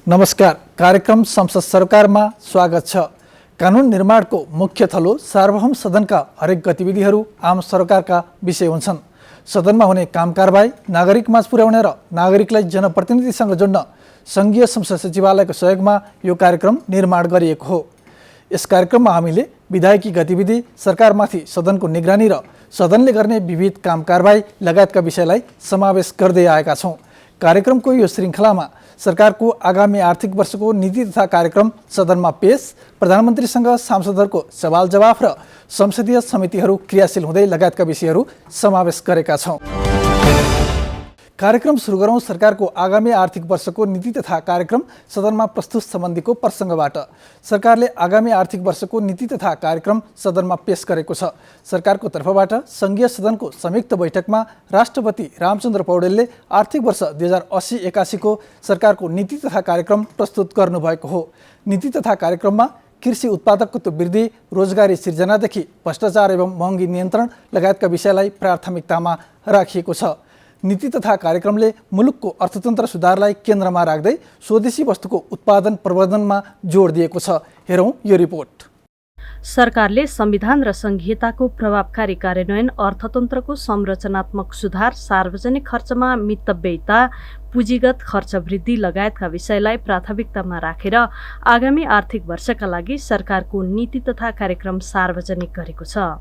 नमस्कार। कार्यक्रम संसद सरकारमा स्वागत छ। कानुन निर्माणको मुख्य थलो सार्वभौम सदनका हरेक गतिविधिहरू आम सरकारका विषय हुन्छन्। सदनमा हुने काम कारबाही नागरिकमाझ पुर्याउने र नागरिकलाई जनप्रतिनिधिसँग जोड्न सङ्घीय संसद सचिवालयको सहयोगमा यो कार्यक्रम निर्माण गरिएको हो। यस कार्यक्रममा हामीले विधायकी गतिविधि, सरकारमाथि सदनको निगरानी र सदनले गर्ने विविध काम कारबाही लगायतका विषयलाई समावेश गर्दै आएका छौँ। कार्यक्रमको यो श्रृङ्खलामा सरकारको आगामी आर्थिक वर्षको नीति तथा कार्यक्रम सदनमा पेश, प्रधानमन्त्रीसँग सांसदहरूको सवाल जवाफ र संसदीय समितिहरू क्रियाशील हुँदै लगायतका विषयहरू समावेश गरेका छौँ। कार्यक्रम सुरु गरौँ सरकारको आगामी आर्थिक वर्षको नीति तथा कार्यक्रम सदनमा प्रस्तुत सम्बन्धीको प्रसङ्गबाट। सरकारले आगामी आर्थिक वर्षको नीति तथा कार्यक्रम सदनमा पेश गरेको छ। सरकारको तर्फबाट सङ्घीय सदनको संयुक्त बैठकमा राष्ट्रपति रामचन्द्र पौडेलले आर्थिक वर्ष 2080-81 को सरकारको नीति तथा कार्यक्रम प्रस्तुत गर्नुभएको हो। नीति तथा कार्यक्रममा कृषि उत्पादकत्व वृद्धि, रोजगारी सिर्जनादेखि भ्रष्टाचार एवं महँगी नियन्त्रण लगायतका विषयलाई प्राथमिकतामा राखिएको छ। नीति तथा कार्यक्रमले मुलुकको अर्थतन्त्र सुधारलाई केन्द्रमा राख्दै स्वदेशी वस्तुको उत्पादन प्रवर्धनमा जोड दिएको छ। हेरौँ यो रिपोर्ट। सरकारले संविधान र संघीयताको प्रभावकारी कार्यान्वयन, अर्थतन्त्रको संरचनात्मक सुधार, सार्वजनिक खर्चमा मितव्ययिता, पुँजीगत खर्च वृद्धि लगायतका विषयलाई प्राथमिकतामा राखेर आगामी आर्थिक वर्षका लागि सरकारको नीति तथा कार्यक्रम सार्वजनिक गरेको छ।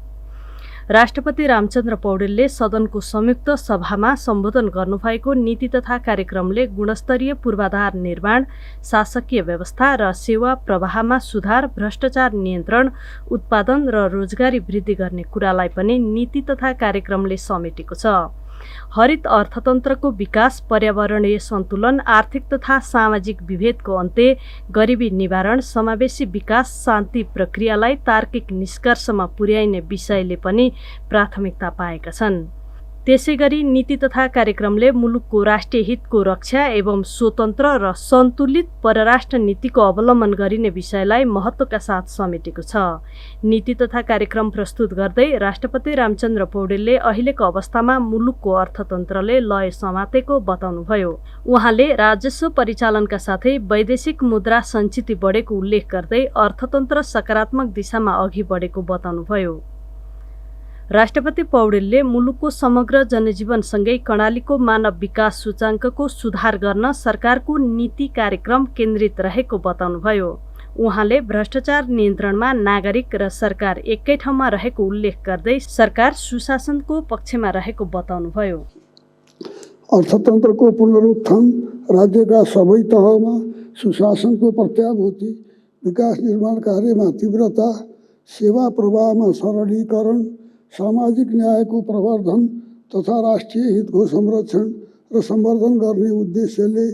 राष्ट्रपति रामचन्द्र पौडेलले सदनको संयुक्त सभामा सम्बोधन गर्नुभएको नीति तथा कार्यक्रमले गुणस्तरीय पूर्वाधार निर्माण, शासकीय व्यवस्था र सेवा प्रवाहमा सुधार, भ्रष्टाचार नियन्त्रण, उत्पादन र रोजगारी वृद्धि गर्ने कुरालाई पनि नीति तथा कार्यक्रमले समेटेको छ। हरित अर्थतन्त्रको विकास, पर्यावरणीय सन्तुलन, आर्थिक तथा सामाजिक विभेदको अन्त्य, गरिबी निवारण, समावेशी विकास, शान्ति प्रक्रियालाई तार्किक निष्कर्षमा पुर्याइने विषयले पनि प्राथमिकता पाएका छन्। त्यसैगरी नीति तथा कार्यक्रमले मुलुकको राष्ट्रिय हितको रक्षा एवं स्वतन्त्र र सन्तुलित परराष्ट्र नीतिको अवलम्बन गरिने विषयलाई महत्त्वका साथ समेटेको छ। नीति तथा कार्यक्रम प्रस्तुत गर्दै राष्ट्रपति रामचन्द्र पौडेलले अहिलेको अवस्थामा मुलुकको अर्थतन्त्रले लय समातेको बताउनुभयो। उहाँले राजस्व परिचालनका साथै वैदेशिक मुद्रा सञ्चिति बढेको उल्लेख गर्दै अर्थतन्त्र सकारात्मक दिशामा अघि बढेको बताउनुभयो। राष्ट्रपति पौडेलले मुलुकको समग्र जनजीवनसँगै कर्णालीको मानव विकास सूचाङ्कको सुधार गर्न सरकारको नीति कार्यक्रम केन्द्रित रहेको बताउनुभयो। उहाँले भ्रष्टाचार नियन्त्रणमा नागरिक र सरकार एकै ठाउँमा रहेको उल्लेख गर्दै सरकार सुशासनको पक्षमा रहेको बताउनुभयो। अर्थतन्त्रको पुनरुत्थान, राज्यका सबै तहमा सुशासनको प्रत्याभूति, विकास निर्माण कार्यमा तीव्रता, सेवा प्रवाहमा सरलीकरण, सामाजिक न्यायको प्रवर्धन तथा राष्ट्रिय हितको संरक्षण र सम्वर्धन गर्ने उद्देश्यले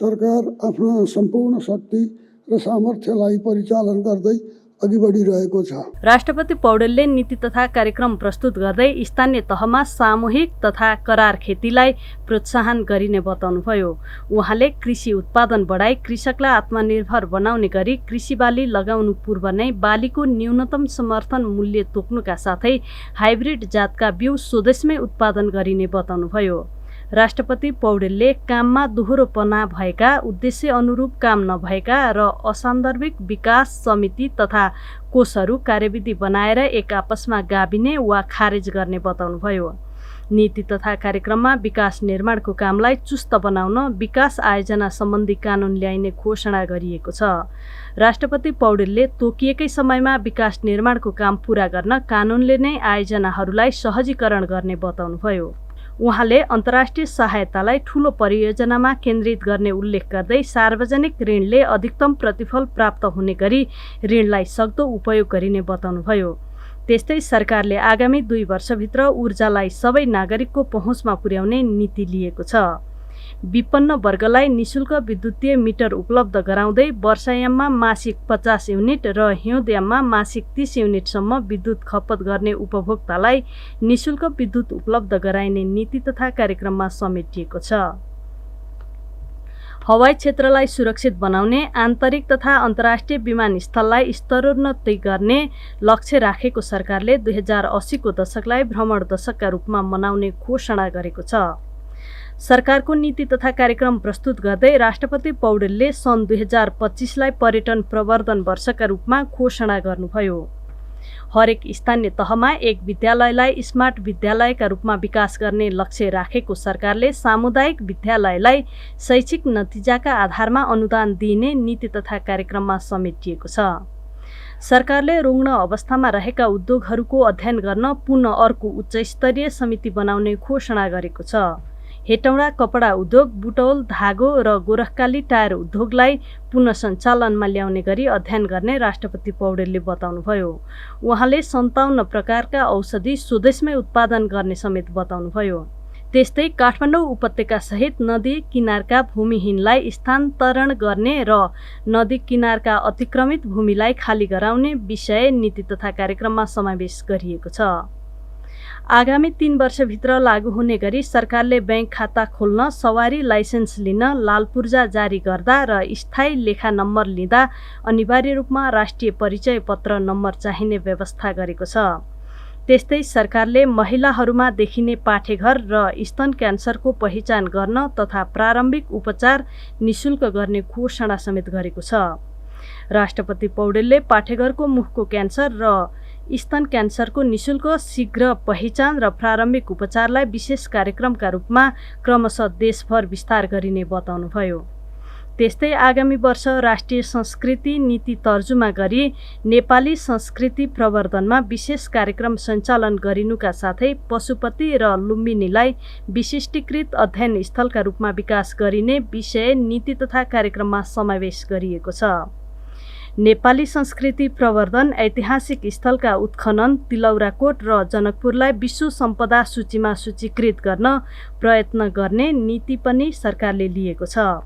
सरकार आफ्ना सम्पूर्ण शक्ति र सामर्थ्यलाई परिचालन गर्दै अघि बढिरहेको छ। राष्ट्रपति पौडेलले नीति तथा कार्यक्रम प्रस्तुत गर्दै स्थानीय तहमा सामूहिक तथा करार खेतीलाई प्रोत्साहन गरिने बताउनुभयो। उहाँले कृषि उत्पादन बढाई, कृषकलाई आत्मनिर्भर बनाउने गरी कृषि बाली लगाउनु पूर्व नै बालीको न्यूनतम समर्थन मूल्य तोक्नुका साथै हाइब्रिड जातका बिउ स्वदेशमै उत्पादन गरिने बताउनुभयो। राष्ट्रपति पौडेलले काममा दोहोरोपना भएका, उद्देश्य अनुरूप काम नभएका र असान्दर्भिक विकास समिति तथा कोषहरू कार्यविधि बनाएर एक आपसमा गाभिने वा खारेज गर्ने बताउनुभयो। नीति तथा कार्यक्रममा विकास निर्माणको कामलाई चुस्त बनाउन विकास आयोजना सम्बन्धी कानुन ल्याइने घोषणा गरिएको छ। राष्ट्रपति पौडेलले तोकिएकै समयमा विकास निर्माणको काम पूरा गर्न कानुनले नै आयोजनाहरूलाई सहजीकरण गर्ने बताउनुभयो। उहाँले अन्तर्राष्ट्रिय सहायतालाई ठूलो परियोजनामा केन्द्रित गर्ने उल्लेख गर्दै सार्वजनिक ऋणले अधिकतम प्रतिफल प्राप्त हुने गरी ऋणलाई सक्दो उपयोग गरिने बताउनुभयो। त्यस्तै सरकारले आगामी 2 वर्षभित्र ऊर्जालाई सबै नागरिकको पहुँचमा पुर्याउने नीति लिएको छ। विपन्न वर्गलाई निशुल्क विद्युतीय मिटर उपलब्ध गराउँदै वर्षायाममा मासिक 50 युनिट र हिउँदयाममा मासिक 30 युनिटसम्म विद्युत खपत गर्ने उपभोक्तालाई निशुल्क विद्युत उपलब्ध गराइने नीति तथा कार्यक्रममा समेटिएको छ। हवाई क्षेत्रलाई सुरक्षित बनाउने, आन्तरिक तथा अन्तर्राष्ट्रिय विमानस्थललाई स्तरोन्नति गर्ने लक्ष्य राखेको सरकारले 2080 को दशकलाई भ्रमण दशकका रूपमा मनाउने घोषणा गरेको छ। सरकारको नीति तथा कार्यक्रम प्रस्तुत गर्दै राष्ट्रपति पौडेलले सन् 2025लाई पर्यटन प्रवर्धन वर्षका रूपमा घोषणा गर्नुभयो। हरेक स्थानीय तहमा एक विद्यालयलाई स्मार्ट विद्यालयका रूपमा विकास गर्ने लक्ष्य राखेको सरकारले सामुदायिक विद्यालयलाई शैक्षिक नतिजाका आधारमा अनुदान दिइने नीति तथा कार्यक्रममा समेटिएको छ। सरकारले रुग्ण अवस्थामा रहेका उद्योगहरूको अध्ययन गर्न पुनः अर्को उच्चस्तरीय समिति बनाउने घोषणा गरेको छ। हेटौँडा कपडा उद्योग, बुटौल, धागो र गोरखकाली टायर उद्योगलाई पुनः सञ्चालनमा ल्याउने गरी अध्ययन गर्ने राष्ट्रपति पौडेलले बताउनुभयो। उहाँले 57 प्रकारका औषधि स्वदेशमै उत्पादन गर्ने समेत बताउनुभयो। त्यस्तै काठमाडौँ उपत्यकासहित नदी किनारका भूमिहीनलाई स्थानान्तरण गर्ने र नदी किनारका अतिक्रमित भूमिलाई खाली गराउने विषय नीति तथा कार्यक्रममा समावेश गरिएको छ। आगामी 3 वर्षभित्र लागू हुने गरी सरकारले बैंक खाता खोल्न, सवारी लाइसेन्स लिन, लाल पूर्जा जारी गर्दा र स्थायी लेखा नम्बर लिँदा अनिवार्य रूपमा राष्ट्रिय परिचय पत्र नम्बर चाहिने व्यवस्था गरेको छ। त्यस्तै सरकारले महिलाहरूमा देखिने पाठेघर र स्तन क्यान्सरको पहिचान गर्न तथा प्रारम्भिक उपचार निशुल्क गर्ने घोषणा समेत गरेको छ। राष्ट्रपति पौडेलले पाठेघरको मुखको क्यान्सर र स्तन क्यान्सरको निशुल्क शीघ्र पहिचान र प्रारम्भिक उपचारलाई विशेष कार्यक्रमका रूपमा क्रमशः देशभर विस्तार गरिने बताउनुभयो। त्यस्तै आगामी वर्ष राष्ट्रिय संस्कृति नीति तर्जुमा गरी नेपाली संस्कृति प्रवर्धनमा विशेष कार्यक्रम सञ्चालन गरिनुका साथै पशुपति र लुम्बिनीलाई विशिष्टीकृत अध्ययन स्थलका रूपमा विकास गरिने विषय नीति तथा कार्यक्रममा समावेश गरिएको छ। नेपाली संस्कृति प्रवर्धन, ऐतिहासिक स्थलका उत्खनन, तिलौराकोट र जनकपुरलाई विश्व सम्पदा सूचीमा सूचीकृत गर्न प्रयत्न गर्ने नीति पनि सरकारले लिएको छ।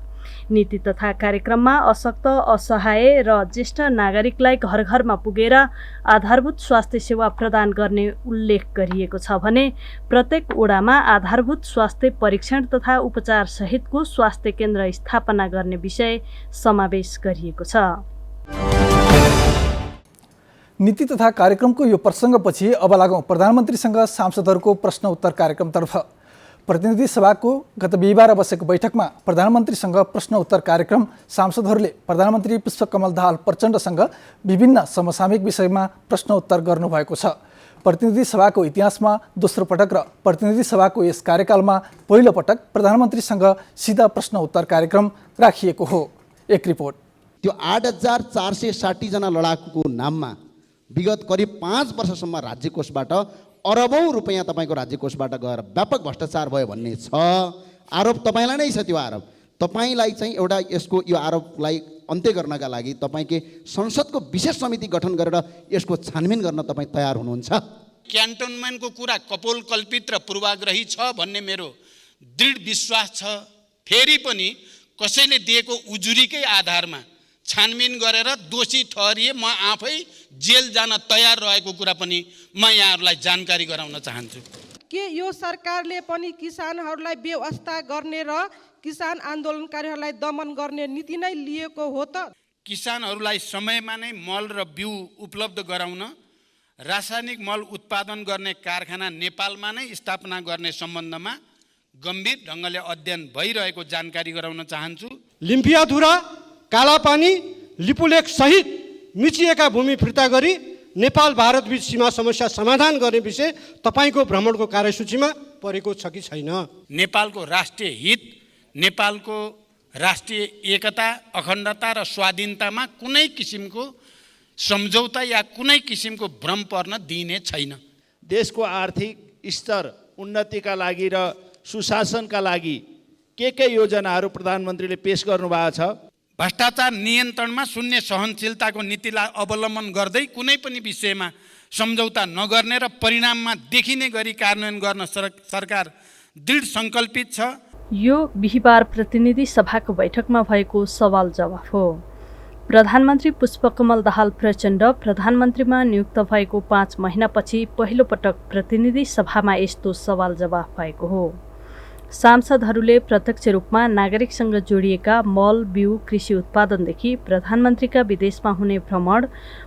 नीति तथा कार्यक्रममा अशक्त, असहाय र ज्येष्ठ नागरिकलाई घर घरमा पुगेर आधारभूत स्वास्थ्य सेवा प्रदान गर्ने उल्लेख गरिएको छ भने प्रत्येक ओडामा आधारभूत स्वास्थ्य परीक्षण तथा उपचार सहितको स्वास्थ्य केन्द्र स्थापना गर्ने विषय समावेश गरिएको छ। नीति तथा कार्यक्रमको यो प्रसङ्गपछि अब लागौँ प्रधानमन्त्रीसँग सांसदहरूको प्रश्न उत्तर कार्यक्रमतर्फ। प्रतिनिधि सभाको गत बिहिबार बसेको बैठकमा प्रधानमन्त्रीसँग प्रश्न उत्तर कार्यक्रम सांसदहरूले प्रधानमन्त्री पुष्पकमल दाहाल प्रचण्डसँग विभिन्न समसामयिक विषयमा प्रश्न उत्तर गर्नुभएको छ। प्रतिनिधि सभाको इतिहासमा दोस्रो पटक र प्रतिनिधि सभाको यस कार्यकालमा पहिलो पटक प्रधानमन्त्रीसँग सिधा प्रश्न उत्तर कार्यक्रम राखिएको हो। एक रिपोर्ट। त्यो 8460 जना लडाकुको नाममा विगत करिब 5 वर्षसम्म राज्य कोषबाट अरबौं रुपैयाँ तपाईँको राज्य कोषबाट गएर व्यापक भ्रष्टाचार भयो भन्ने छ आरोप। तपाईँलाई नै छ त्यो आरोप। तपाईँलाई चाहिँ एउटा यसको यो आरोपलाई अन्त्य गर्नका लागि तपाईँकै संसदको विशेष समिति गठन गरेर यसको छानबिन गर्न तपाईँ तयार हुनुहुन्छ? क्यान्टोनमेन्टको कुरा कपोल कल्पित र पूर्वाग्रही छ भन्ने मेरो दृढ विश्वास छ। फेरि पनि कसैले दिएको उजुरीकै आधारमा छानबिन गरेर दोषी ठहरिए म आफै जेल जान तयार रहेको कुरा पनि म यहाँहरूलाई जानकारी गराउन चाहन्छु। के यो सरकारले पनि किसानहरूलाई व्यवस्था गर्ने र किसान आन्दोलनकारीहरूलाई दमन गर्ने नीति नै लिएको हो त? किसानहरूलाई समयमा नै मल र बिउ उपलब्ध गराउन रासायनिक मल उत्पादन गर्ने कारखाना नेपालमा नै स्थापना गर्ने सम्बन्धमा गम्भीर ढङ्गले अध्ययन भइरहेको जानकारी गराउन चाहन्छु। लिम्पियाधुरा, कालापानी, लिपुलेख सहित मिचिएका भूमि फिर्ता गरी नेपाल भारत बीच सीमा समस्या समाधान गर्ने विषय तपाईँको भ्रमणको कार्यसूचीमा परेको छ कि छैन? नेपालको राष्ट्रिय हित, नेपालको राष्ट्रिय एकता, अखण्डता र स्वाधीनतामा कुनै किसिमको सम्झौता या कुनै किसिमको भ्रम पर्न दिइने छैन। देशको आर्थिक स्तर उन्नतिका लागि र सुशासनका लागि के योजनाहरू प्रधानमन्त्रीले पेश गर्नुभएको छ? भ्रष्टाचार नियन्त्रणमा शून्य सहनशीलताको नीतिलाई अवलम्बन गर्दै कुनै पनि विषयमा सम्झौता नगर्ने र परिणाममा देखिने गरी कार्यान्वयन गर्न सरकार दृढ सङ्कल्पित छ। यो बिहिबार प्रतिनिधि सभाको बैठकमा भएको सवाल जवाफ हो। प्रधानमन्त्री पुष्पकमल दाहाल प्रचण्ड प्रधानमन्त्रीमा नियुक्त भएको 5 महिनापछि पहिलो पटक प्रतिनिधि सभामा यस्तो सवाल जवाफ भएको हो। सांसदहरूले प्रत्यक्ष रूपमा नागरिकसँग जोडिएका मल, बिउ, कृषि उत्पादनदेखि प्रधानमन्त्रीका विदेशमा हुने भ्रमण,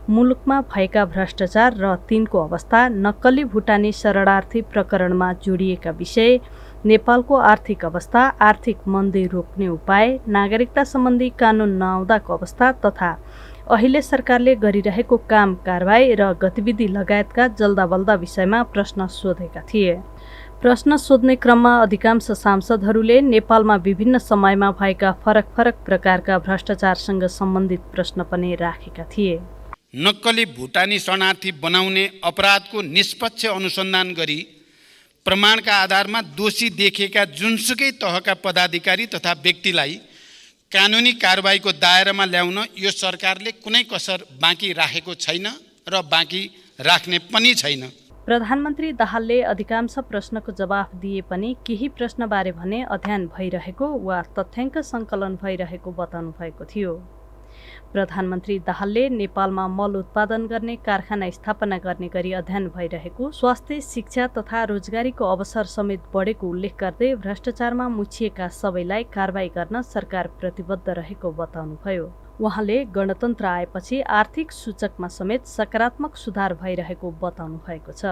मुलुकमा भएका भ्रष्टाचार र तिनको अवस्था, नक्कली भुटानी शरणार्थी प्रकरणमा जोडिएका विषय, नेपालको आर्थिक अवस्था, आर्थिक मन्दी रोक्ने उपाय, नागरिकता सम्बन्धी कानुन नआउँदाको अवस्था तथा अहिले सरकारले गरिरहेको काम कारबाही र गतिविधि लगायतका जल्दाबल्दा विषयमा प्रश्न सोधेका थिए। प्रश्न सोध्ने क्रममा अधिकांश सांसदहरूले नेपालमा विभिन्न समयमा भएका फरक फरक प्रकारका भ्रष्टाचारसँग सम्बन्धित प्रश्न पनि राखेका थिए। नक्कली भुटानी शरणार्थी बनाउने अपराधको निष्पक्ष अनुसन्धान गरी प्रमाणका आधारमा दोषी देखेका जुनसुकै तहका पदाधिकारी तथा व्यक्तिलाई कानुनी कारबाहीको दायरामा ल्याउन यो सरकारले कुनै कसर बाँकी राखेको छैन र बाँकी राख्ने पनि छैन। प्रधानमन्त्री दाहालले अधिकांश प्रश्नको जवाफ दिए पनि केही प्रश्नबारे भने अध्ययन भइरहेको वा तथ्याङ्क सङ्कलन भइरहेको बताउनु भएको थियो। प्रधानमन्त्री दाहालले नेपालमा मल उत्पादन गर्ने कारखाना स्थापना गर्ने गरी अध्ययन भइरहेको, स्वास्थ्य, शिक्षा तथा रोजगारीको अवसर समेत बढेको उल्लेख गर्दै भ्रष्टाचारमा मुछिएका सबैलाई कारबाही गर्न सरकार प्रतिबद्ध रहेको बताउनुभयो। उहाँले गणतन्त्र आएपछि आर्थिक सूचकमा समेत सकारात्मक सुधार भइरहेको बताउनु भएको छ।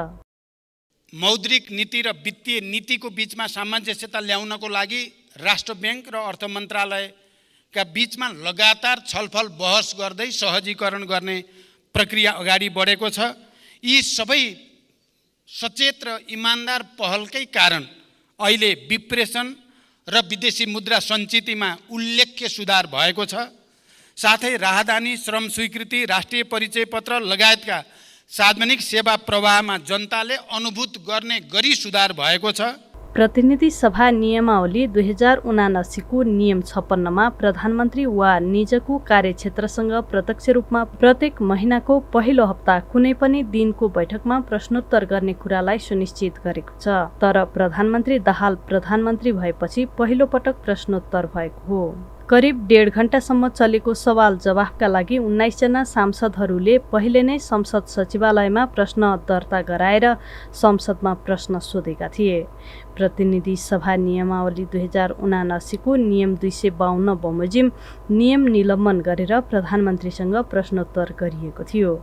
मौद्रिक नीति र वित्तीय नीतिको बीचमा सामञ्जस्यता ल्याउनको लागि राष्ट्र ब्याङ्क र अर्थ मन्त्रालयका बीचमा लगातार छलफल बहस गर्दै सहजीकरण गर्ने प्रक्रिया अगाडि बढेको छ। यी सबै सचेत र इमान्दार पहलकै कारण अहिले विप्रेषण र विदेशी मुद्रा सञ्चितिमा उल्लेख्य सुधार भएको छ। साथै राहदानी, श्रम स्वीकृति, राष्ट्रिय परिचय पत्र लगायतका सार्वजनिक सेवा प्रवाहमा जनताले अनुभूत गर्ने गरी सुधार भएको छ। प्रतिनिधि सभा नियमावली 2079 को नियम 56 मा प्रधानमन्त्री वा निजको कार्यक्षेत्रसँग प्रत्यक्ष रूपमा प्रत्येक महिनाको पहिलो हप्ता कुनै पनि दिनको बैठकमा प्रश्नोत्तर गर्ने कुरालाई सुनिश्चित गरेको छ। तर प्रधानमन्त्री दाहाल प्रधानमन्त्री भएपछि पहिलो पटक प्रश्नोत्तर भएको हो। करिब 1.5 घण्टासम्म चलेको सवाल जवाफका लागि 19 जना सांसदहरूले पहिले नै संसद सचिवालयमा प्रश्न दर्ता गराएर संसदमा प्रश्न सोधेका थिए। प्रतिनिधि सभा नियमावली 2079 को नियम 252 बमोजिम नियम निलम्बन गरेर प्रधानमन्त्रीसँग प्रश्नोत्तर गरिएको थियो।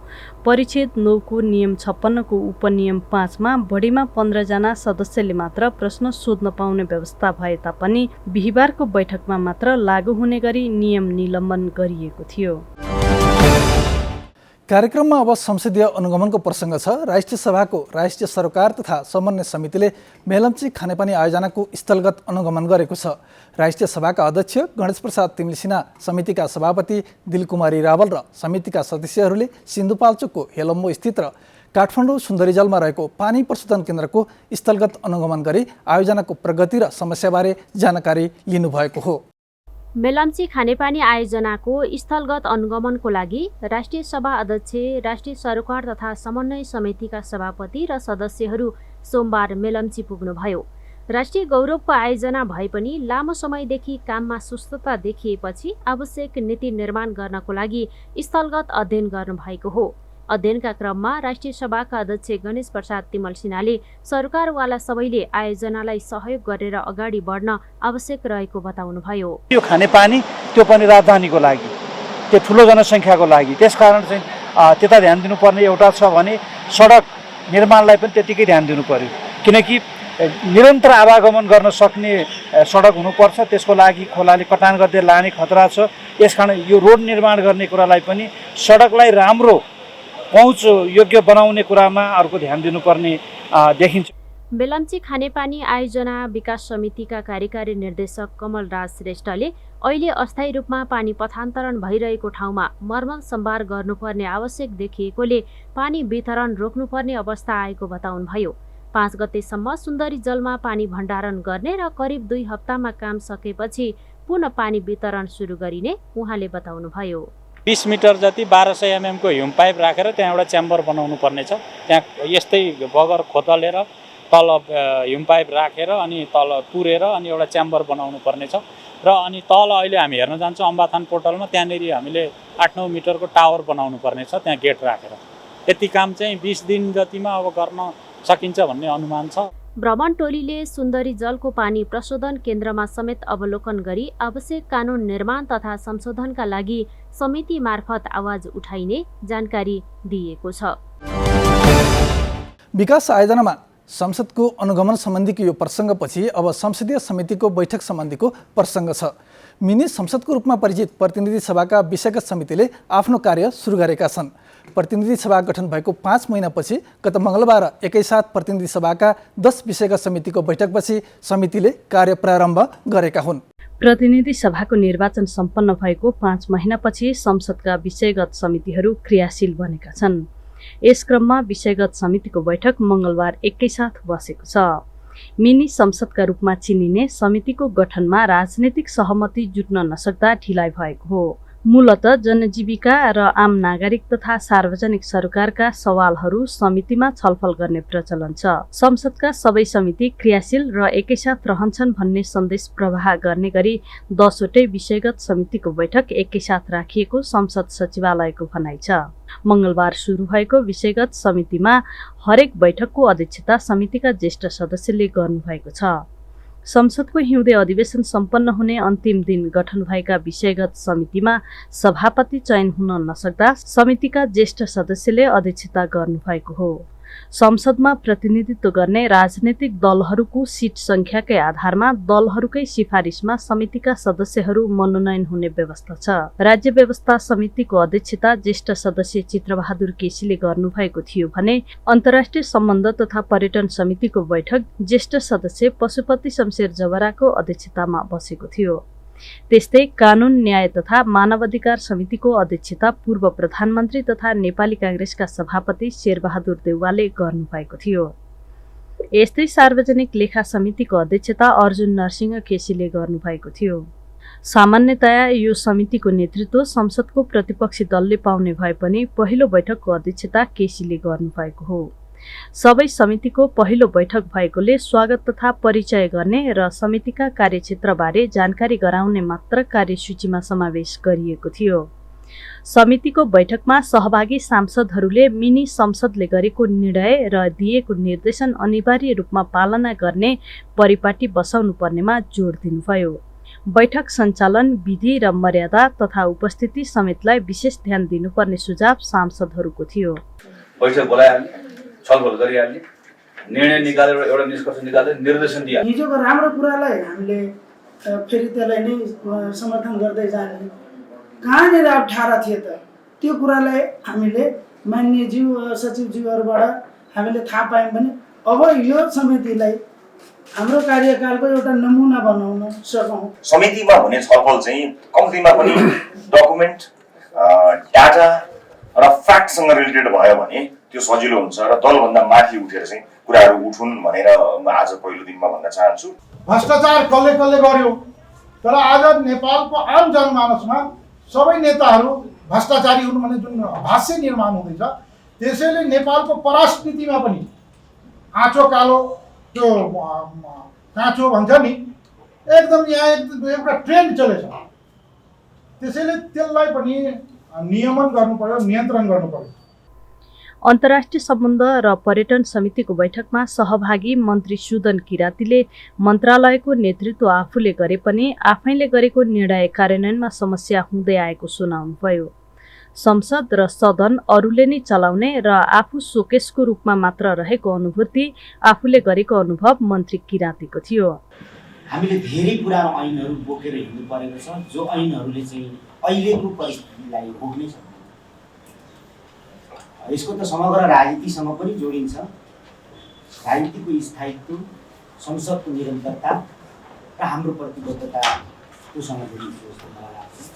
परिच्छेद 9 को नियम 56 को उपनियम 5 मा बढीमा 15 जना सदस्यले मात्र प्रश्न सोध्न पाउने व्यवस्था भए तापनि बिहीबारको बैठकमा मात्र लागू हुने गरी नियम निलम्बन गरिएको थियो। कार्यक्रममा अब संसदीय अनुगमनको प्रसङ्ग छ। राष्ट्रिय सभाको राष्ट्रिय सरोकार तथा समन्वय समितिले मेलम्ची खानेपानी आयोजनाको स्थलगत अनुगमन गरेको छ। राष्ट्रिय सभाका अध्यक्ष गणेश प्रसाद तिमिल सिन्हा, समितिका सभापति दिलकुमारी रावल र समितिका सदस्यहरूले सिन्धुपाल्चोकको हेलम्बो स्थित र काठमाडौँ सुन्दरीजलमा रहेको पानी प्रशोधन केन्द्रको स्थलगत अनुगमन गरी आयोजनाको प्रगति र समस्याबारे जानकारी लिनुभएको हो। मेलम्ची खानेपानी आयोजनाको स्थलगत अनुगमनको लागि राष्ट्रिय सभा अध्यक्ष, राष्ट्रिय सरोकार तथा समन्वय समितिका सभापति र सदस्यहरू सोमबार मेलम्ची पुग्नुभयो। राष्ट्रिय गौरवको आयोजना भए पनि लामो समयदेखि काममा सुस्तता देखिएपछि आवश्यक नीति निर्माण गर्नको लागि स्थलगत अध्ययन गर्नुभएको हो। अध्ययनका क्रममा राष्ट्रिय सभाका अध्यक्ष गणेश प्रसाद तिमल सिन्हाले सरकारवाला सबैले आयोजनालाई सहयोग गरेर अगाडि बढ्न आवश्यक रहेको बताउनुभयो। यो खानेपानी त्यो पनि राजधानीको लागि, त्यो ठुलो जनसङ्ख्याको लागि, त्यसकारण चाहिँ त्यता ध्यान दिनुपर्ने एउटा छ भने सडक निर्माणलाई पनि त्यतिकै ध्यान दिनु पर्यो। किनकि निरन्तर आवागमन गर्न सक्ने सडक हुनुपर्छ। त्यसको लागि खोलाले कटान गर्दै लाने खतरा छ। यसकारण यो रोड निर्माण गर्ने कुरालाई पनि सडकलाई राम्रो पहुँच योग्य बनाउने कुरामा अर्को ध्यान दिनुपर्ने देखिन्छ। मेलम्ची खानेपानी आयोजना विकास समितिका कार्यकारी निर्देशक कमल राज श्रेष्ठले अहिले अस्थायी रूपमा पानी पथान्तरण भइरहेको ठाउँमा मर्मल सम्भार गर्नुपर्ने आवश्यक देखिएकोले पानी वितरण रोक्नुपर्ने अवस्था आएको बताउनुभयो। 5 गतेसम्म सुन्दरी जलमा पानी भण्डारण गर्ने र करिब 2 हप्तामा काम सकेपछि पुनः पानी वितरण सुरु गरिने उहाँले बताउनुभयो। 20 मिटर जति 1200 mm को ह्युम पाइप राखेर त्यहाँ एउटा च्याम्बर बनाउनु पर्नेछ। त्यहाँ यस्तै बगर खोतलेर तल ह्युम पाइप राखेर अनि तल पुरेर अनि एउटा च्याम्बर बनाउनु पर्नेछ। र अनि तल अहिले हामी हेर्न जान्छौँ अम्बाथान पोर्टलमा, त्यहाँनिर हामीले 8-9 मिटरको टावर बनाउनु पर्नेछ त्यहाँ गेट राखेर। यति काम चाहिँ 20 दिन जतिमा अब गर्न सकिन्छ भन्ने अनुमान छ। भ्रमण टोलीले सुन्दरी जलको पानी प्रशोधन केन्द्रमा समेत अवलोकन गरी आवश्यक कानुन निर्माण तथा संशोधनका लागि समिति मार्फत आवाज उठाइने जानकारी दिएको छ। विकास आयोजनामा संसदको अनुगमन सम्बन्धीको यो प्रसङ्गपछि अब संसदीय समितिको बैठक सम्बन्धीको प्रसङ्ग छ। मिनी संसदको रूपमा परिचित प्रतिनिधि सभाका विषयगत समितिले आफ्नो कार्य सुरु गरेका छन्। प्रतिनिधि सभा गठन भएको 5 महिनापछि गत मङ्गलबार एकैसाथ प्रतिनिधि सभाका 10 विषयगत समितिको बैठकपछि समितिले कार्य प्रारम्भ गरेका हुन्। प्रतिनिधि सभाको निर्वाचन सम्पन्न भएको 5 महिनापछि संसदका विषयगत समितिहरू क्रियाशील बनेका छन्। यस क्रममा विषयगत समितिको बैठक मङ्गलबार एकैसाथ बसेको छ। मिनी संसदका रूपमा चिनिने समितिको गठनमा राजनीतिक सहमति जुट्न नसक्दा ढिलाइ भएको हो। मूलतः जनजीविका र आम नागरिक तथा सार्वजनिक सरकारका सवालहरू समितिमा छलफल गर्ने प्रचलन छ। संसदका सबै समिति क्रियाशील र एकैसाथ रहन्छन् भन्ने सन्देश प्रवाह गर्ने गरी 10 वटै विषयगत समितिको बैठक एकैसाथ राखिएको संसद सचिवालयको भनाइ छ। मङ्गलबार सुरु भएको विषयगत समितिमा हरेक बैठकको अध्यक्षता समितिका ज्येष्ठ सदस्यले गर्नुभएको छ। संसदको हिउँदे अधिवेशन सम्पन्न हुने अन्तिम दिन गठन भएका विषयगत समितिमा सभापति चयन हुन नसक्दा समितिका ज्येष्ठ सदस्यले अध्यक्षता गर्नुभएको हो। संसदमा प्रतिनिधित्व गर्ने राजनैतिक दलहरूको सिट संख्याकै आधारमा दलहरूकै सिफारिसमा समितिका सदस्यहरू मनोनयन हुने व्यवस्था छ। राज्य व्यवस्था समितिको अध्यक्षता ज्येष्ठ सदस्य चित्रबहादुर केसीले गर्नुभएको थियो भने अन्तर्राष्ट्रिय सम्बन्ध तथा पर्यटन समितिको बैठक ज्येष्ठ सदस्य पशुपति शमशेर जबराको अध्यक्षतामा बसेको थियो। त्यस्तै कानुन न्याय तथा मानवाधिकार समितिको अध्यक्षता पूर्व प्रधानमन्त्री तथा नेपाली कांग्रेसका सभापति शेरबहादुर देउवाले गर्नुभएको थियो। यस्तै सार्वजनिक लेखा समितिको अध्यक्षता अर्जुन नरसिंह केसीले गर्नुभएको थियो। सामान्यतया यो समितिको नेतृत्व संसदको प्रतिपक्षी दलले पाउने भए पनि पहिलो बैठकको अध्यक्षता केसीले गर्नुभएको हो। सबै समितिको पहिलो बैठक भएकोले स्वागत तथा परिचय गर्ने र समितिका कार्यक्षेत्रबारे जानकारी गराउने मात्र कार्यसूचीमा समावेश गरिएको थियो। समितिको बैठकमा सहभागी सांसदहरूले मिनी संसदले गरेको निर्णय र दिएको निर्देशन अनिवार्य रूपमा पालना गर्ने परिपाटी बसाउनु पर्नेमा जोड दिनुभयो। बैठक सञ्चालन विधि र मर्यादा तथा उपस्थिति समेतलाई विशेष ध्यान दिनुपर्ने सुझाव सांसदहरूको थियो। बैठक बोलाइहाल्ने, छलफल गरिहाल्ने, निर्णय निकालेर एउटा निष्कर्ष निकालेर निर्देशन दिए। हिजोको राम्रो कुरालाई हामीले फेरि त्यसलाई नै समर्थन गर्दै जाने कहाँनिर अप्ठ्यारा थिए त त्यो कुरालाई हामीले माननीय सचिवज्यूहरूबाट हामीले थाहा पायौँ भने अब यो समितिलाई हाम्रो कार्यकालको एउटा नमुना बनाउन सकौँ। समितिमा हुने छलफल चाहिँ कम्तीमा पनि डकुमेन्ट, डाटा र फ्याक्टसँग रिलेटेड भयो भने त्यो सजिलो हुन्छ र दलभन्दा माथि उठेर चाहिँ कुराहरू उठुन् भनेर म आज पहिलो दिनमा भन्न चाहन्छु। भ्रष्टाचार कसले कसले गर्यो, तर आज नेपालको आम जनमानसमा सबै नेताहरू भ्रष्टाचारी हुन् भन्ने जुन भाष्य निर्माण हुँदैछ त्यसैले नेपालको पराजनीतिमा पनि आँचो कालो त्यो काँचो भन्छ नि एकदम यहाँ एउटा ट्रेन्ड चलेछ। त्यसैले त्यसलाई पनि नियमन गर्नु पर्यो, नियन्त्रण गर्नु पर्यो। अन्तर्राष्ट्रिय सम्बन्ध र पर्यटन समितिको बैठकमा सहभागी मन्त्री सुदन किरातीले मन्त्रालयको नेतृत्व आफूले गरे पनि आफैले गरेको निर्णय कार्यान्वयनमा समस्या हुँदै आएको सुनाउनुभयो। संसद र सदन अरूले नै चलाउने र आफू सोकेसको रूपमा मात्र रहेको अनुभूति आफूले गरेको अनुभव मन्त्री किरातीको थियो। हामीले धेरै पुरानो ऐनहरू बोकेर हिँड्नु परेको छ जो ऐनहरूले चाहिँ अहिलेको परिस्थितिलाई भोग्ने छ। यसको त समग्र राजनीतिसँग पनि जोडिन्छ। राजनीतिको स्थायित्व, संसदको निरन्तरता र हाम्रो प्रतिबद्धतासँग जोडिन्छ जस्तो मलाई लाग्छ।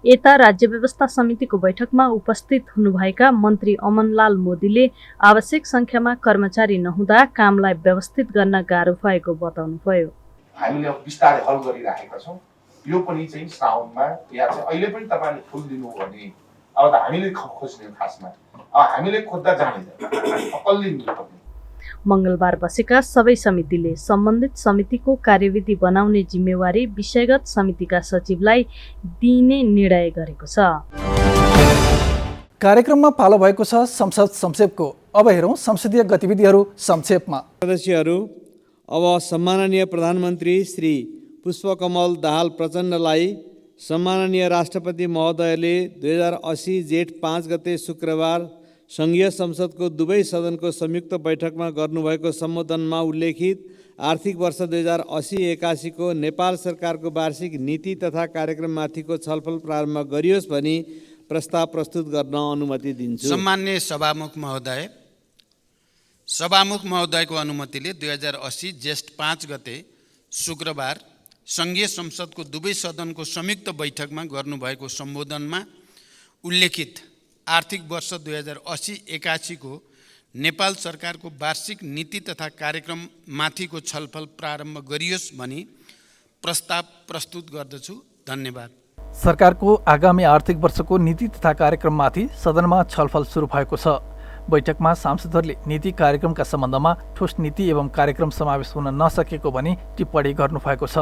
यता राज्य व्यवस्था समितिको बैठकमा उपस्थित हुनुभएका मन्त्री अमनलाल मोदीले आवश्यक संख्यामा कर्मचारी नहुँदा कामलाई व्यवस्थित गर्न गाह्रो भएको बताउनुभयो। हामीले बिस्तारै हल गरिराखेका छौँ। यो पनि चाहिँ श्रावणमा या चाहिँ अहिले पनि तपाईँले फुल दिनु भने अब त हामीले खोज्ने खासमा हामीले खोज्दा जाँदैन कसले दिनुपर्ने। मङ्गलबार बसेका सबै समितिले सम्बन्धित समितिको कार्यविधि बनाउने जिम्मेवारी विषयगत समितिका सचिवलाई दिइने निर्णय गरेको छ। कार्यक्रममा पालो भएको छ संसद संक्षेपको। अब हेरौँ संसदीय गतिविधिहरू संक्षेपमा। सदस्यहरू, अब सम्माननीय प्रधानमन्त्री श्री पुष्पकमल दाहाल प्रचण्डलाई सम्माननीय राष्ट्रपति महोदयले 2080 जेठ 5 गते शुक्रबार सङ्घीय संसदको दुवै सदनको संयुक्त बैठकमा गर्नुभएको सम्बोधनमा उल्लेखित आर्थिक वर्ष 2080-81 को नेपाल सरकारको वार्षिक नीति तथा कार्यक्रममाथिको छलफल प्रारम्भ गरियोस् भनी प्रस्ताव प्रस्तुत गर्न अनुमति दिन्छु। सम्माननीय सभामुख महोदयको अनुमतिले 2080 जेष्ठ 5 गते शुक्रबार सङ्घीय संसदको दुवै सदनको संयुक्त बैठकमा गर्नुभएको सम्बोधनमा उल्लेखित आर्थिक वर्ष 2080-81 को नेपाल सरकारको वार्षिक नीति तथा कार्यक्रममाथिको छलफल प्रारम्भ गरियोस् भनी प्रस्ताव प्रस्तुत गर्दछु। धन्यवाद। सरकारको आगामी आर्थिक वर्षको नीति तथा कार्यक्रममाथि सदनमा छलफल सुरु भएको छ। बैठकमा सांसदहरूले नीति कार्यक्रमका सम्बन्धमा ठोस नीति एवं कार्यक्रम समावेश हुन नसकेको भनी टिप्पणी गर्नुभएको छ।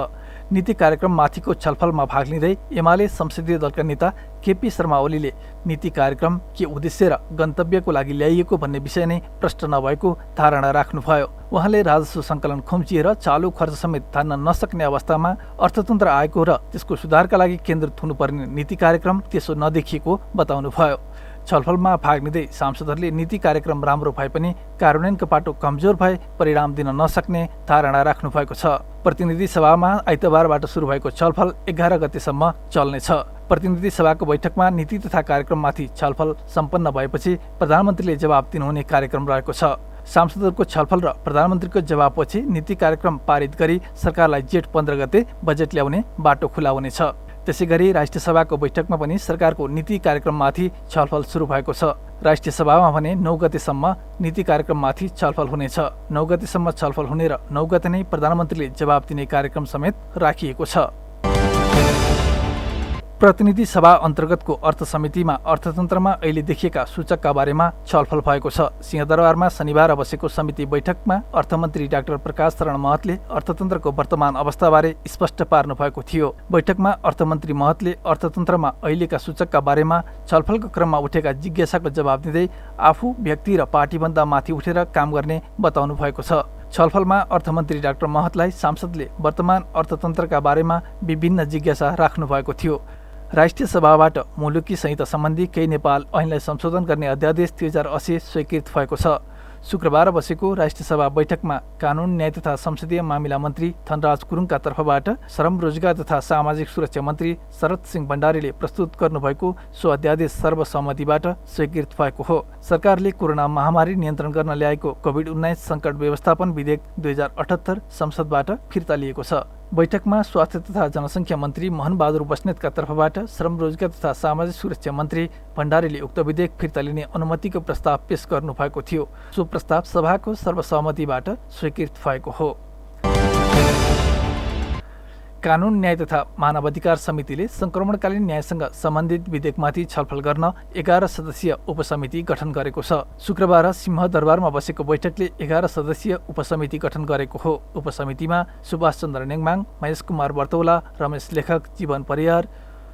नीति कार्यक्रममाथिको छलफलमा भाग लिँदै एमाले संसदीय दलका नेता केपी शर्मा ओलीले नीति कार्यक्रम के उद्देश्य र गन्तव्यको लागि ल्याइएको भन्ने विषय नै प्रष्ट नभएको धारणा राख्नुभयो। उहाँले राजस्व सङ्कलन खुम्चिएर चालु खर्च समेत थान्न नसक्ने अवस्थामा अर्थतन्त्र आएको र त्यसको सुधारका लागि केन्द्रित हुनुपर्ने नीति कार्यक्रम त्यसो नदेखिएको बताउनुभयो। छलफलमा भाग लिँदै सांसदहरूले नीति कार्यक्रम राम्रो भए पनि कार्यान्वयनको पाटो कमजोर भए परिणाम दिन नसक्ने धारणा राख्नु भएको छ। प्रतिनिधि सभामा आइतबारबाट सुरु भएको छलफल 11 गतेसम्म चल्नेछ। प्रतिनिधि सभाको बैठकमा नीति तथा कार्यक्रममाथि छलफल सम्पन्न भएपछि प्रधानमन्त्रीले जवाब दिनुहुने कार्यक्रम रहेको छ। सांसदहरूको छलफल र प्रधानमन्त्रीको जवाबपछि नीति कार्यक्रम पारित गरी सरकारलाई जेठ 15 गते बजेट ल्याउने बाटो खुला हुनेछ। त्यसैगरी राष्ट्रिय सभाको बैठकमा पनि सरकारको नीति कार्यक्रममाथि छलफल सुरु भएको छ। राष्ट्रिय सभामा भने 9 गतेसम्म नीति कार्यक्रममाथि छलफल हुनेछ। 9 गतेसम्म छलफल हुने र 9 गते नै प्रधानमन्त्रीले जवाब दिने कार्यक्रम समेत राखिएको छ। प्रतिनिधि सभा अन्तर्गतको अर्थ समितिमा अर्थतन्त्रमा अहिले देखिएका सूचकका बारेमा छलफल भएको छ। सिंहदरबारमा शनिबार बसेको समिति बैठकमा अर्थमन्त्री डाक्टर प्रकाश शरण महतले अर्थतन्त्रको वर्तमान अवस्थाबारे स्पष्ट पार्नु भएको थियो। बैठकमा अर्थमन्त्री महतले अर्थतन्त्रमा अहिलेका सूचकका बारेमा छलफलको क्रममा उठेका जिज्ञासाको जवाब दिँदै आफू व्यक्ति र पार्टीभन्दा माथि उठेर काम गर्ने बताउनु भएको छ। छलफलमा अर्थमन्त्री डाक्टर महतलाई सांसदले वर्तमान अर्थतन्त्रका बारेमा विभिन्न जिज्ञासा राख्नु भएको थियो। राष्ट्रिय सभाबाट मुलुकी संहिता सम्बन्धी केही नेपाल ऐनलाई संशोधन गर्ने अध्यादेश 2080 स्वीकृत भएको छ। शुक्रबार बसेको राष्ट्रिय सभा बैठकमा कानुन न्याय तथा संसदीय मामिला मन्त्री धनराज गुरुङका तर्फबाट श्रम रोजगार तथा सामाजिक सुरक्षा मन्त्री शरद सिंह भण्डारीले प्रस्तुत गर्नुभएको सो अध्यादेश सर्वसम्मतिबाट स्वीकृत भएको हो। सरकारले कोरोना महामारी नियन्त्रण गर्न ल्याएको कोभिड-19 सङ्कट व्यवस्थापन विधेयक 2078 संसदबाट फिर्ता लिएको छ। बैठकमा स्वास्थ्य तथा जनसङ्ख्या मन्त्री मोहनबहादुर बस्नेतका तर्फबाट श्रम रोजगार तथा सामाजिक सुरक्षा मन्त्री भण्डारीले उक्त विधेयक फिर्ता लिने अनुमतिको प्रस्ताव पेश गर्नुभएको थियो। सो प्रस्ताव सभाको सर्वसहमतिबाट स्वीकृत भएको हो। कानुन न्याय तथा मानवाधिकार समितिले सङ्क्रमणकालीन न्यायसँग सम्बन्धित विधेयकमाथि छलफल गर्न 11 सदस्यीय उपसमिति गठन गरेको छ। शुक्रबार सिंहदरबारमा बसेको बैठकले 11 सदस्यीय उपसमिति गठन गरेको हो। उपसमितिमा सुभाष चन्द्र नेङमाङ, महेश कुमार बर्तौला, रमेश लेखक, जीवन परियार,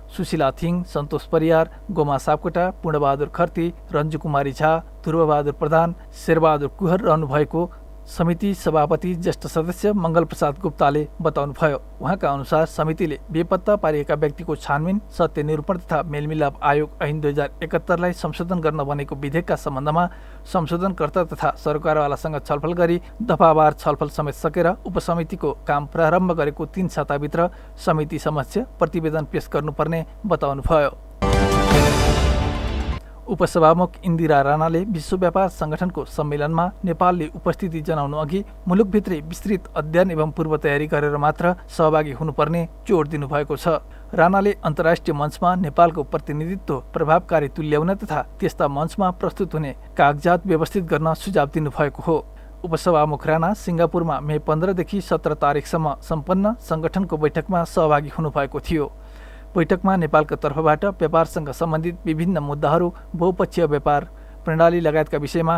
सुशीला थिङ, सन्तोष परियार, गोमा सापकोटा, पूर्णबहादुर खर्ती, रन्जु कुमारी झा, ध्रुवबहादुर प्रधान, शेरबहादुर कुहर रहनुभएको समिति सभापति ज्येष्ठ सदस्य मङ्गल प्रसाद गुप्ताले बताउनुभयो। उहाँका अनुसार समितिले बेपत्ता पारिएका व्यक्तिको छानबिन, सत्य निरूपण तथा मेलमिलाप आयोग ऐन 2071लाई संशोधन गर्न बनेको विधेयकका सम्बन्धमा संशोधनकर्ता तथा सरकारवालासँग छलफल गरी दफावार छलफल समेत सकेर उपसमितिको काम प्रारम्भ गरेको 3 साताभित्र समिति समक्ष प्रतिवेदन पेश गर्नुपर्ने बताउनुभयो। उपसभामुख इन्दिरा राणाले विश्व व्यापार सङ्गठनको सम्मेलनमा नेपालले उपस्थिति जनाउनु अघि मुलुकभित्रै विस्तृत अध्ययन एवं पूर्व तयारी गरेर मात्र सहभागी हुनुपर्ने जोड दिनुभएको छ। राणाले अन्तर्राष्ट्रिय मञ्चमा नेपालको प्रतिनिधित्व प्रभावकारी तुल्याउन तथा त्यस्ता मञ्चमा प्रस्तुत हुने कागजात व्यवस्थित गर्न सुझाव दिनुभएको हो। उपसभामुख राणा सिङ्गापुरमा मे 15 देखि 17 तारिकसम्म सम्पन्न सङ्गठनको बैठकमा सहभागी हुनुभएको थियो। बैठकमा नेपालको तर्फबाट व्यापारसँग सम्बन्धित विभिन्न मुद्दाहरू, बहुपक्षीय व्यापार प्रणाली लगायतका विषयमा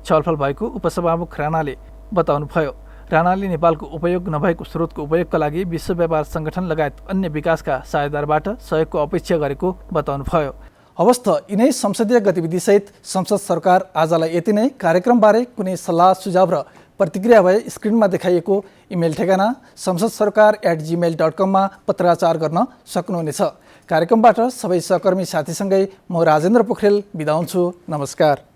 छलफल भएको उपसभामुख राणाले बताउनुभयो। राणाले नेपालको उपयोग नभएको स्रोतको उपयोगका लागि विश्व व्यापार सङ्गठन लगायत अन्य विकासका साझेदारबाट सहयोगको अपेक्षा गरेको बताउनुभयो। हवस् त यिनै संसदीय गतिविधिसहित संसद सरकार आजलाई यति नै। कार्यक्रमबारे कुनै सल्लाह सुझाव र प्रतिक्रिया भए स्क्रिनमा देखाइएको इमेल ठेगाना samsadsarkar@gmail.com मा पत्राचार गर्न सक्नुहुनेछ। कार्यक्रमबाट सबै सहकर्मी साथीसँगै म राजेन्द्र पोखरेल बिदा हुन्छु। नमस्कार।